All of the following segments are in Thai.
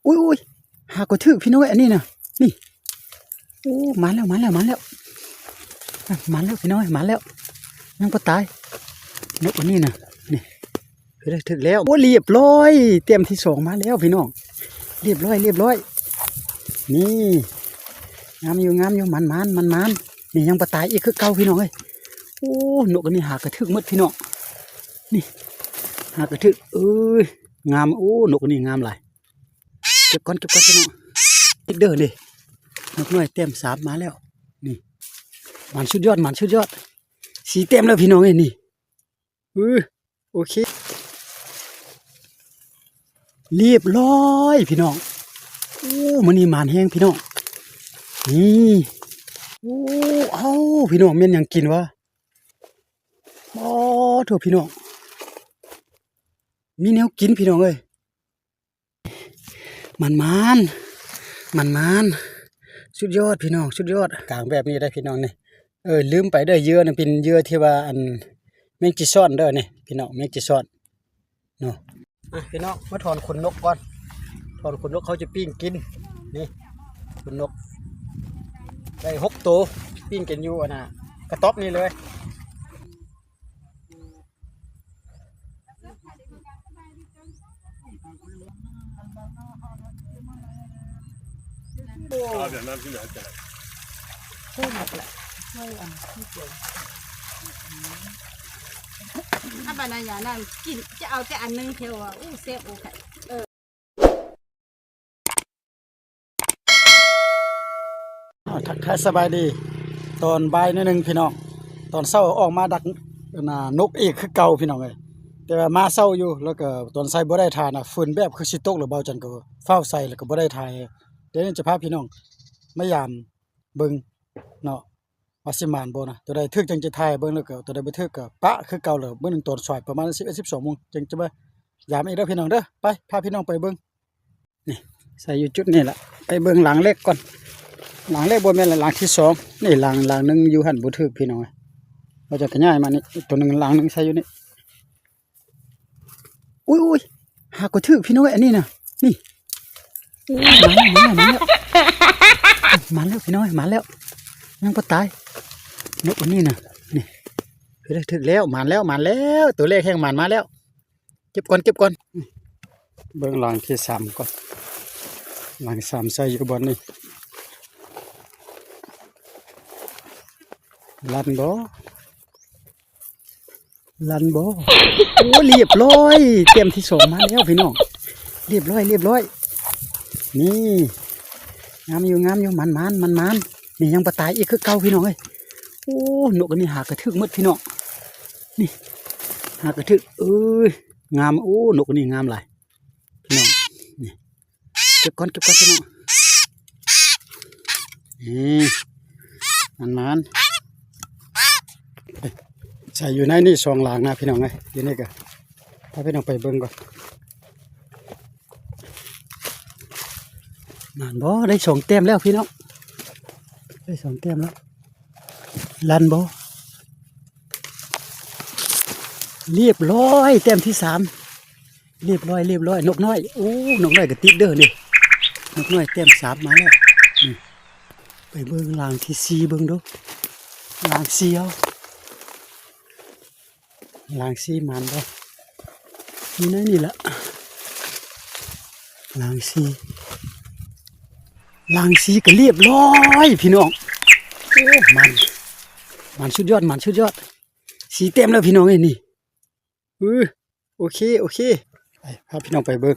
อุ้ยหากระทึกพี่น้อยอันนี้นะนี่โอ้มาแล้วพี่น้อยมาแล้วยังปะตายนกอันนี้นะนี่ถึกแล้วโอ้เรียบร้อยเตรียมที่สองมาแล้วพี่น้องเรียบร้อยนี่งามอยู่มันนี่ยังปะตายอีกคือเก่าพี่น้องเอ้ยโอ้นกอันนี้หากระทึกมดพี่น้องนี่หากระทึกงามโอ้นกอันนี้งามหลายเก็บก่อนพี่น้องอีกเด้อเลยนกน้อยเต็มสามมาแล้วนี่มันสุดยอดสีเต็มแล้วพี่น้องเอ้ยนี่โอเคเรียบร้อยพี่น้องโอ้มันนี่มันแห้งพี่น้องนี่โอ้เอาพี่น้องเมียนยังกินวะโอ้โถพี่น้องมีแนวกินพี่น้องเอ้ยมันสุดยอดพี่น้องสุดยอดกลางแบบนี้ได้พี่น้องนี่ลืมไปเด้อเยื่อนี่เป็นเยื่อที่ว่าอันแมงจีซ่อนเด้อนี่พี่น้องแมงจีซ่อนเนาะพี่น้องมาถอนขนนกก่อนถอนขนนกเขาจะปิ้งกินนี่ขนนกได้6 ตัวปิ้งกันอยู่นะกระต๊อบนี่เลยเดี๋ยวน้ำที่เหลือจะไม่หมดแหละไม่อันที่เกี่ยวถ้าบรรยายนั่นกินจะเอาแต่อันนึงเทวเซฟโอเคทักทายสบายดีตอนบ่ายนิดนึงพี่น้องตอนเช้าออกมาดักนกอีกคือเก่าพี่น้องเลยแต่ว่ามาเช้าอยู่แล้วก็ตอนใส่บ่ได้ทานฝุ่นแบบคือสิตกหรือเบาจันก็เฝ้าใส่แล้วก็บ่ได้ทายเดี๋ยวนี้จะพาพี่น้องมายามเบิ่งเนาะว่าสิมานบ่นะตัวใดถึกจังจะทายเบิ่งแล้วก็ตัวใดบ่ถึกก็ปะคือเก่าเลยมื้อนึงตอนสายประมาณ11-12 โมงจังจะมายามอีกเด้อพี่น้องเด้อไปพาพี่น้องไปเบิ่งนี่ใส่อยู่จุดนี้ล่ะไปเบิ่งหลังเล็กก่อนหลังเล็กบ่แม่นหลังที่2นี่หลังนึงอยู่หั่นบ่ถึกพี่น้องเราจะขยายมานี่ตัวนึงหลังนึงใส่อยู่นี่อุ้ยหากระทึกพี่น้องอันนี้นะนี่มาแล้วพี่น้อยมาแล้วยังปะตายนกอันนี้นะนี่ถึกแล้วมาแล้วตัวเลขแห้งมาแล้วเก็บก่อนเบิ่งหลังที่3ก่อนหลัง3ใส่อยู่บนนี่ลันบ่โอ้เรียบร้อยเตรียมที่2มาแล้วพี่น้องเรียบร้อยนี่งามอยู่มันนี่ยังปะตายอีกคือเก่าพี่น้องเอ้ยโอ้นกอันนี้หากระทึกมดพี่น้องนี่หากระทึกงามโอ้นกอันนี้งามหลายพี่น้องนี่เก็บก่อนพี่น้องมันใส่อยู่ในนี่2 หลังนะพี่น้องเอ้ยอยู่นี่ก็พาพี่น้องไปเบิ่งก่อนมันบ่ได้2 แต้มแล้วพี่น้องได้2 แต้มแล้วลันบ่เรียบร้อยแต้มที่3เรียบร้อยนกน้อยโอ้นกน้อยก็ติดเด้อนี่นกน้อยแต้ม3มาแล้วนี่ไปเบิ่งหลังที่4เบิ่งดูหลัง4เอาหลัง4มันบ่นี่นะนี่ละหลัง4ก็เรียบร้อยพี่น้องโอ้มันสุดยอดสีเต็มแล้วพี่น้องเอ้ยนี่โอเคไปพาพี่น้องไปเบิ่ง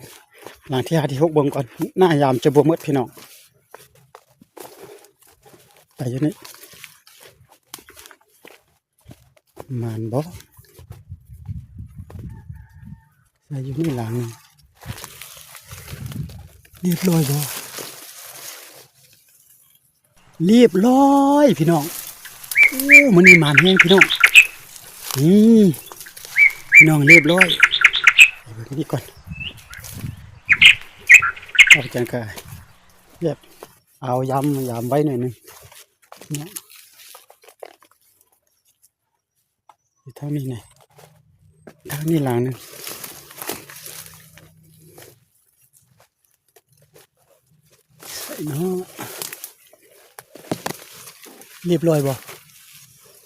หลังที่5ที่6เบิ่งก่อนหน้ายามจะบ่หมดพี่น้องไปอยู่นี่มันบ่ใส่อยู่นี่หลังนึงเรียบร้อยบ่เรียบร้อยพี่น้องโอ้มันนี่มันแห้งพี่น้องนี่พี่น้องเรียบร้อยไปเบิ่งนี่ก่อนเอาไปจังกะเรียบเอายำไว้หน่อยนึงเนี่ยเท่านี้ไงเท่านี้หลังนึง เนาะเรียบร้อยบ่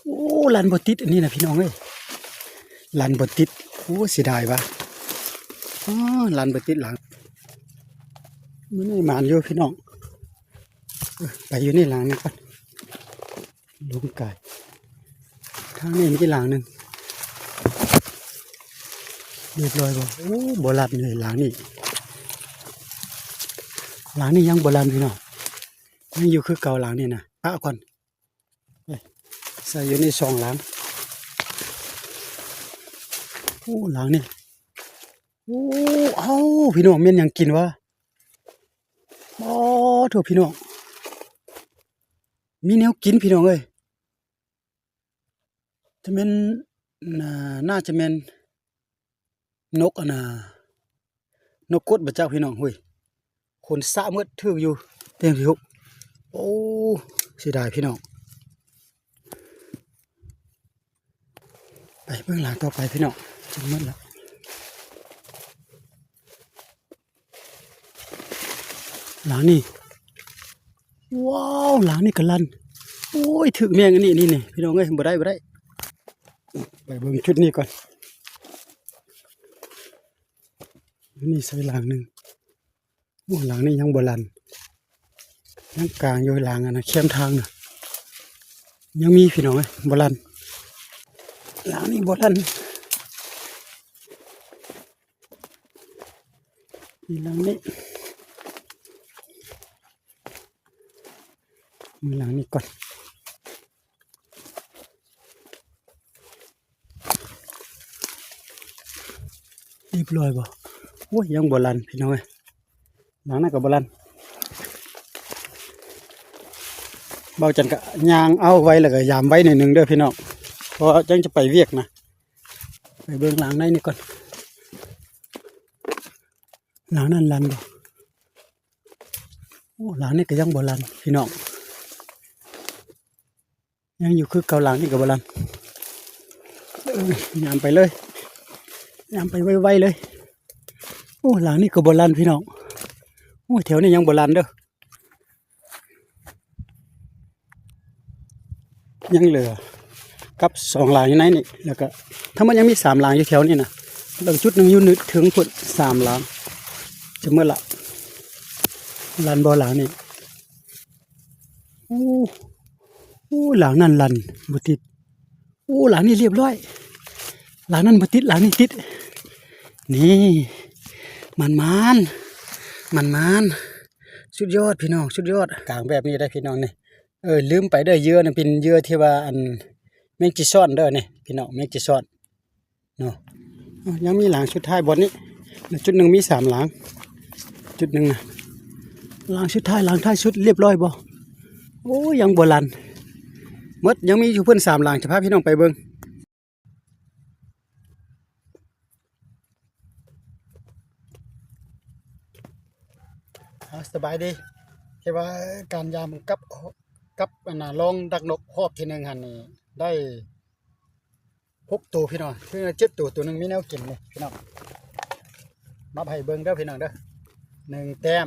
โอ้ลันบ่ติดอันนี้นะพี่น้องเอ้ยลันบ่ติดโอ้เสียดายว่ะอ๋อลันบ่ติดหลังมันนี่หมานอยู่พี่น้องไปอยู่นี่หลังนึงก่อนลุงไก่ทางนี้มีหลังนึงเรียบร้อยบ่โอ้บ่ลันเลยหลังนี้ยังบ่ลันพี่น้องยังอยู่คือเก่าหลังนี่นะปะก่อนใส่อยู่ในซองหลังโอ้หลังนี่โอ้เอ้าพี่น้องแม่นหยังกินวะอ๋อโถพี่น้องมีแนวกินพี่น้องเอ้ยจะแม่นน่าจะแม่นนกนกกดบ่จักพี่น้องเฮ้ยคนสะมืดถืออยู่เต็มที่หุบโอ้เสียดายพี่น้องไปเบื้องหลังต่อไปพี่น้องจนมืดแล้วหลังนี่ว้าวหลังนี่กะลันโอ้ยถึกแมงอันนี้นี่พี่น้องเอ้ยบ่ได้ไปเบิ่งชุดนี้ก่อนนี่ใส่หลังหนึ่งโอ้หลังนี่ยังบ่ลันยังกลางอยู่หลังนะเข้มทางน่ะยังมีพี่น้องเอ้ยบ่ลันหลังนี่บ่ลันนี่หลังนี้มือหลังนี่ก่อนเรียบร้อยบ่โอ้ยยังบ่ลันพี่น้องเอ้ยหลังนั้นก็บ่ลันเบาจันก็ยางเอาไว้แล้วก็ยามไว้หน่อยหนึ่งเด้อพี่น้องเพราะจังจะไปเวียกนะไปเบิ่งหลังในนี่ก่อนหลังนั้นลันบ่โอ้หลังนี่ก็ยังบ่ลันพี่น้องยังอยู่คือเก่าหลังนี่ก็บ่ลันยามไปเลยยามไปไวๆเลยโอ้หลังนี่ก็บ่ลันพี่น้องโอ้แถวนี้ยังบ่ลันเด้อยังเหลือกับสองหลังอยู่ไหนนี่แล้วก็ถ้ามันยังมีสามหลังอยู่แถวนี้นะบางจุดหนึ่งอยู่นึกถึงพุ่นสามหลังจะเมื่อละลันบ่หลังนี่โอ้หลังนั่นลันบ่ติดโอ้หลังนี่เรียบร้อยหลังนั้นบ่ติดหลังนี้ติดนี่มันสุดยอดพี่น้องสุดยอดกลางแบบนี้ได้พี่น้องนี่ลืมไปเด้อเหยื่อนี่เป็นเหยื่อที่ว่าอันแมงจีซ่อนเด้อนี่พี่น้องแมงจีซ่อนเนาะยังมีหลังสุดท้ายบนนี้จุดหนึ่งมีสามหลังจุดหนึ่งนะหลังสุดท้ายหลังท้ายสุดเรียบร้อยบ่โอ้ยังบ่ลันหมดยังมีอยู่เพิ่นสามหลังจะพาพี่น้องไปเบิ่งสบายดีแค่ว่าการยามกับลองดักนกหอบทีหนึ่งหันนี่ได้6 ตัวพี่น้องเพิ่ง7 ตัวตัวหนึ่งมีแนวกินเลยพี่น้องมาให้เบิ่งเด้อพี่น้องเด้อ1 แต้ม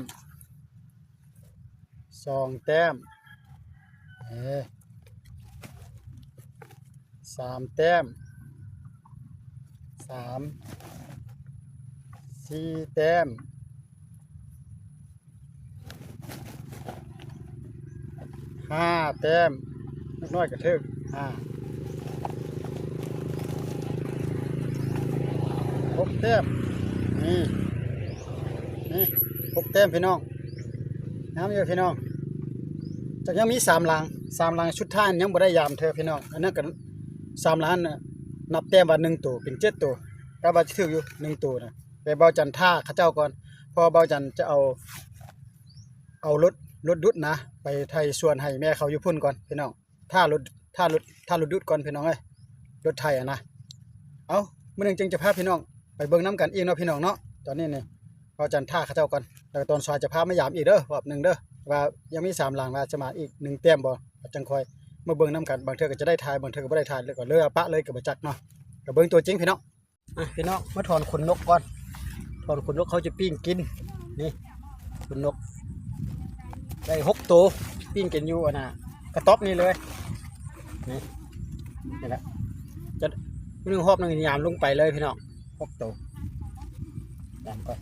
2 แต้ม3 แต้ม4 แต้ม5 แต้มน้อยกระเทิก6 แต้มนี่6 แต้มพี่น้องน้ำเยอะพี่น้องจากยังมี3 หลังชุดท้ายยังบ่ได้ยามเธอพี่น้องอันนั้นก็3 หลังน่ะนับแต้มว่า1 ตัวเป็น7 ตัวแต่ว่าจะถึกอยู่1 ตัวนะไปเบาจันท่าเขาเจ้าก่อนพอเบาจันจะเอารถดุดนะไปไทยส่วนให้แม่เขาอยู่พุ่นก่อนพี่น้องท่ารถดุดก่อนพี่น้องเอ้ยรถไทยนะเอาเมื่อนึงจึงจะพาพี่น้องไปเบิ่งน้ำกันอีกเนาะพี่น้องเนาะตอนนี้นี่เบาจันท่าเขาเจ้าก่อนแล้วตอนซอยจะพาไม่ยามอีกเด้อรอบ1เด้อว่ายังมี3 หลังว่าจะมาอีก1 แต้มบ่จังคอยมาเบิ่งน้ำกันบางเทื่อก็จะได้ทายบางเทื่อก็บ่ได้ทายแล้วก็เลยปะเลยก็บ่จักเนาะก็เบิ่งตัวจริงพี่น้องพี่น้องมาถอนขนนกก่อนถอนขนนกเขาจะปิ้งกินนี่ขนนก ได้6ตัวปิ้งกันอยู่น่ะกระต๊อบนี่เลยนี่แหละจะ1 หอบ1ยามลงไปเลยพี่น้อง6ตัวยามก่อน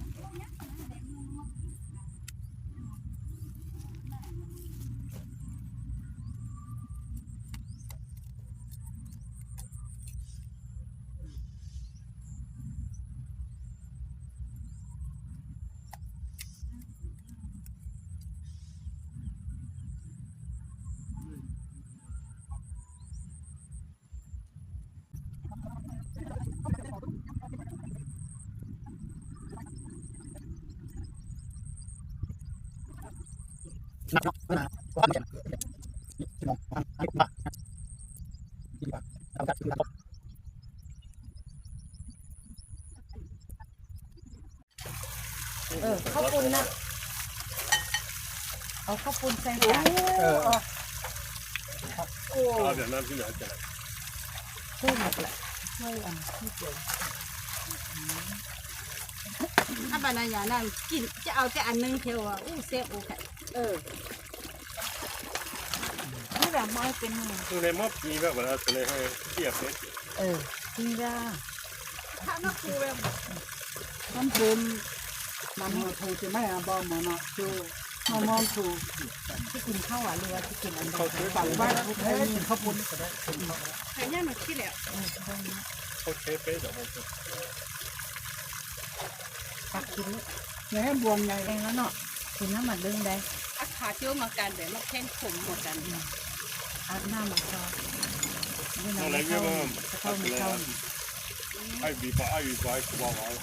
นับว่ามันจะพี่น้องอันนี้เอากัดข้าวปุ้นนะเอาข้าวปุ้นใส่จาน เอาแบบนั้นที่เหลือจะ ช่วยหมดแหละช่วยอันที่เกี่ยวถ้าบรรยานั่นกินจะเอาแต่อันนึงเทียวอ่ะอู้เซฟโอเคนี่แบบไม่เป็นไง คือในม็อบมีแบบว่าจะเลยให้เทียบเลย จริงจ้าถ้านักครูแบบมันเป็นมันหัวถูจะไม่เอาบอมมันอ่ะจูมอนถูที่กินข้าวอ่ะหรือว่าที่กินอันเขาซื้อฝั่งบ้านให้กินข้าวปุ้นก็ได้ใครย่างมาขี้แล้ว เขาเทไปเดี๋ยวมันจะ ตักกินเนี่ยให้บวมใหญ่เองแล้วเนาะกินน้ำมันดึงได้อาขาเจียวมากันเดี๋ยวมาแข่งขมหมดกันอาบน้ำมาเข้า อะไรเงี้ยมันไอ้บีบไอ้บีบกว่า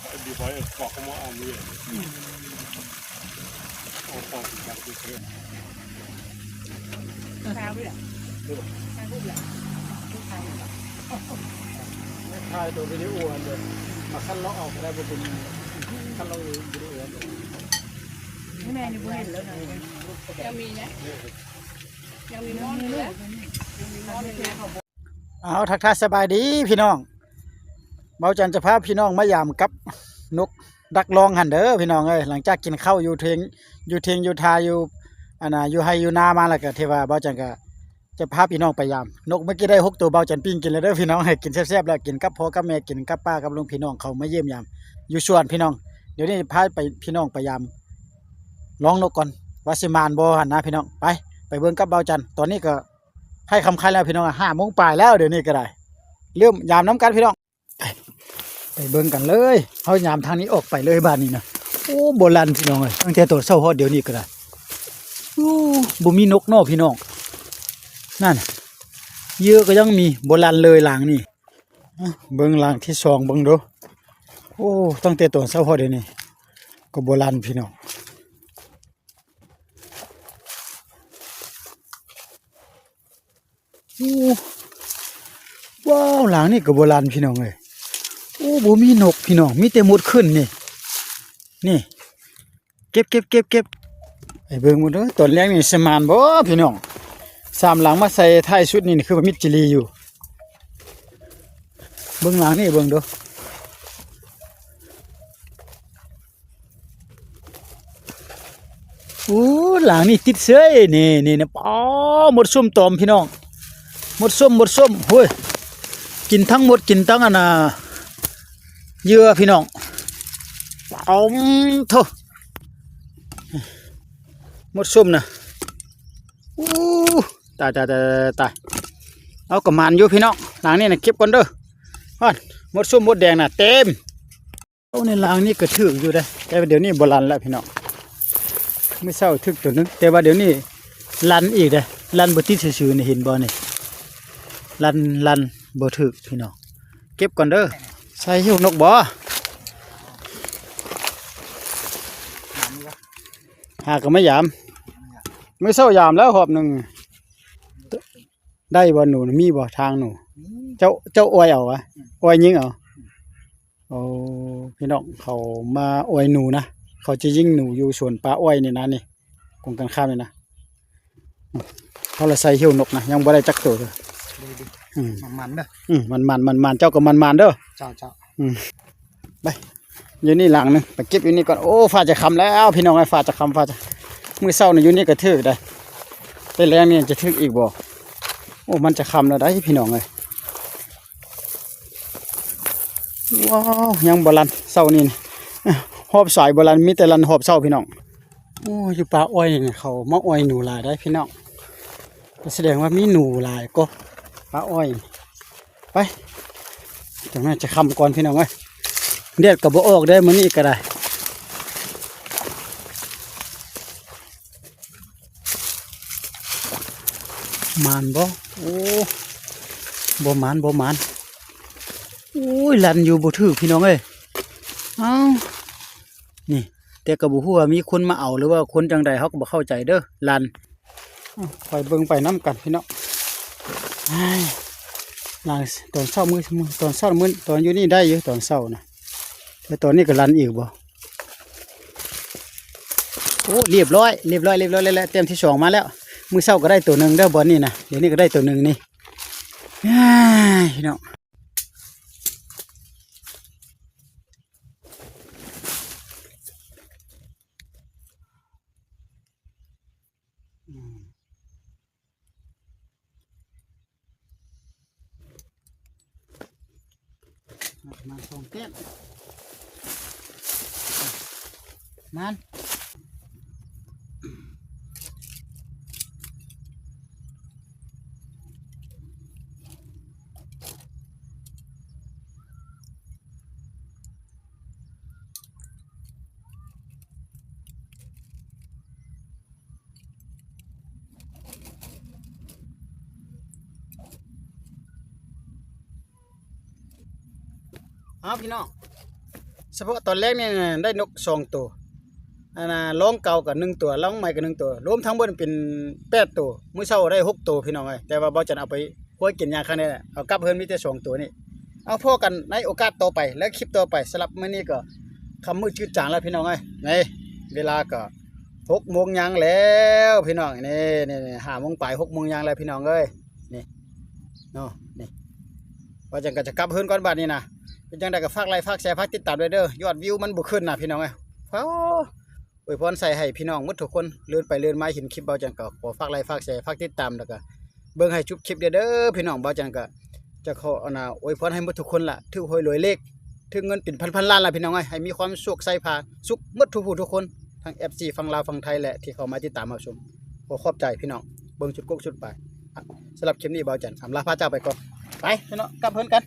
ไอ้บีบกว่าเขามาเอาเนี่ยเอาของจากที่เชื่อ ข้าวด้วยข้าวรูปแหละถ่ายตัววิดีโออันเดียวมาขั้นล็อกออกได้บ่เป็นขั้นล็อกวิดีโออันเดียว นี่แม่นี่บุเห็นแล้วนะยังมีนะยังมีมอนเลยยังมีมอนเลย เอาทักทายสบายดีพี่น้องเบาจันจะพาพี่น้องมายามกับนกดักลองหันเด้อพี่น้องเอ้ยหลังจากกินข้าวอยู่เทียงอยู่ทาอยู่อันน่ะอยู่ไฮอยู่นามาแล้วก็เทว่าเบาจันก็จะพาพี่น้องไปยามนกเมื่อกี้ได้6ตัวเบาจันปิ้งกินเลยเด้อพี่น้องให้กินแซ่บๆแล้วกินกับพ่อกับแม่กินกับป้ากับลุงพี่น้องเขามาเยี่ยมยามอยู่สวนพี่น้องเดี๋ยวนี้พาไปพี่น้องไปยามลองนกก่อนว่าสิมานบ่หั่นนะพี่น้องไปเบิ่งกับเบาจันตอนนี้ก็ให้คำคันแล้วพี่น้อง5 โมงปลายแล้วเดี๋ยวนี้ก็ได้เริ่มยามน้ำกันพี่น้องไปเบิ่งกันเลยเอายามทางนี้ออกไปเลยบ้านนี้นะโอ้โบราณพี่น้องเอ้ยตั้งแต่ตัวเช้าฮอดเดี๋ยวนี้ก็ได้โอ้บ่มีนกเนาะพี่น้องนั่นเยอะก็ยังมีโบราณเลยหลังนี่เบิ่งหลังที่2เบิ่งดูโอ้ตั้งแต่ตัวเช้าฮอดเดี๋ยวนี้ก็โบราณพี่น้องโอ้ว้าวหลังนี่ก็โบราณพี่น้องเอ้ยโอ้บ่มีนกพี่น้องมีแต่มดขึ้นนี่เก็บไอ้เบิ่งหมดเด้อตอนแรกนี่สมานบ่พี่น้อง3หลังมาใส่ท้ายชุดนี่คือว่ามิดจิลีอยู่เบิ่งหลังนี่เบิ่งดูโอ้หลังนี่ติดเสยนี่นะป๋อหมดส้มตอมพี่น้องหมดส้มโอ้ยกินทั้งหมดกินทั้งอันน่ะเยื่อพี่น้องเอาโถหมดส้มนะอู้ตายเอากระมันอยู่พี่น้องหลังนี้นะเก็บก่อนเด้อฮอดหมดส้มหมดแดงน่ะเต็มเอาในหลังนี้ก็ถึกอยู่ได้แต่เดี๋ยวนี้โบราณแล้วพี่น้องไม่เศร้าถึกตัวนึงแต่ว่าเดี๋ยวนี้ลันอีกเด้ลันบ่ติดซื่อๆนี่เห็นบ่นี่ลันบ่ถึกพี่น้องเก็บก่อนเด้อใส่หิ้วนกบ่หาก็ไม่ยามไม่เศร้ายามแล้วหอบหนึ่งได้บ่หนูมีบ่ทางหนูเจ้าอวยเอาวะอวยยิงเอาโอ้พี่น้องเขามาอวยหนูนะเขาจะยิงหนูอยู่สวนปลาอ้อยนี่นะนี่กงกันข้ามนี่นะเขาเลยใส่หิ้วนกนะยังบ่ได้จักตัวเลยมันเด้อมันเจ้าก็มันเด้อเจ้าไปอยู่นี่หลังนึงไปเก็บอยู่นี่ก่อนโอ้ฟ้าจะค่ำแล้วพี่น้องไอ้ฟ้าจะค่ำ มื้อเช้านี่อยู่นี่ก็ถึกได้ไปแรงนี่จะถึกอีกบ่โอ้มันจะค่ำแล้วได้พี่น้องเอ้ยว้าวยังบ่ลันเช้านี่หอบสายบ่ลันมีแต่ลันหอบเช้าพี่น้องโอ้อยู่ป่าอ้อยนี่เขามาอ้อยหนูหลายได้พี่น้องก็แสดงว่ามีหนูหลายก็ป่าอ้อยไปจังนั้นจะค่ำก่อนพี่น้องเอ้ยแดดก็บ่ออกได้มื้อนี้ก็ได้มานบ่โอ้บ่มานโอ้ยลันอยู่บ่ถึกพี่น้องเอ้ยเอ้านี่แต่ก็บ่ฮู้ว่ามีคนมาเอาหรือว่าคนจังใดเฮาก็บ่เข้าใจเด้อลันไปเบิ่งไปนํกันพี่น้องหลังตอนเช้ามื้อตอนเช้ามื้อตอนอยู่นี่ได้อยู่ตอนเช้านะแต่ตอนนี้ก็ลันอีกบ่โอ้เรียบร้อยแล้วเต็มที่2มาแล้วมื้อเช้าก็ได้ตัวหนึงเด้อบ่นี่นะเดี๋ยวนี้ก็ได้ตัวหนึงนี่พี่น้องมา2 แต้มมันพี่น้องเฉพาะตอนแรกเนี่ยได้นก2ตัวร้องเก่ากับ1ตัวร้องใหม่กับ1ตัวรวมทั้งหมดเป็น8ตัวมื้อเช้าได้6ตัวพี่น้องเอ้ยแต่ว่าบ่จันเอาไปคั่วกินยาครั้งนี้แหละเอากลับเพิ่นมีแต่2ตัวนี่เอาพอกันในโอกาสต่อไปและคลิปต่อไปสำหรับมื้อนี้ก็ค่ำมืดจืดจางแล้วพี่น้องเอ้ยนี่เวลาก็6 โมงยังแล้วพี่น้องนี่5 โมงปลาย6 โมงยังแล้วพี่น้องเอ้ยนี่เนาะนี่ว่าจังก็จะกลับเพิ่นก่อนบัดนี้นะเป็นจังได๋ก็ฝากไลค์ฝากแชร์ฝากติดตามด้วยเด้อยอดวิวมันบ่ขึ้นน่ะพี่น้องเอ้ยฟ้าอวยพรใส่ให้พี่น้องหมดทุกคนเลื่อนไปเลื่อนมาเห็นคลิปเบาจังก็ขอฝากไลค์ฝากแชร์ฝากติดตามแล้วก็เบิ่งให้จบคลิปเด้อพี่น้องเบาจังก็จะขออวยพรให้หมดทุกคนล่ะถือหวยรวยเลขถือเงินเป็นพันๆล้านล่ะพี่น้องเอ้ยให้มีความสุขใส่พาสุขหมดทุกผู้ทุกคนทั้ง FC ฝั่งลาวฝั่งไทยแหละที่เข้ามาติดตามรับชมขอขอบใจพี่น้องเบิ่งชุดกกชุดไปสำหรับคลิปนี้เบาจังอำลาพระเจ้าไปก่อนไปพี่น้องกลับเพิ่นกัน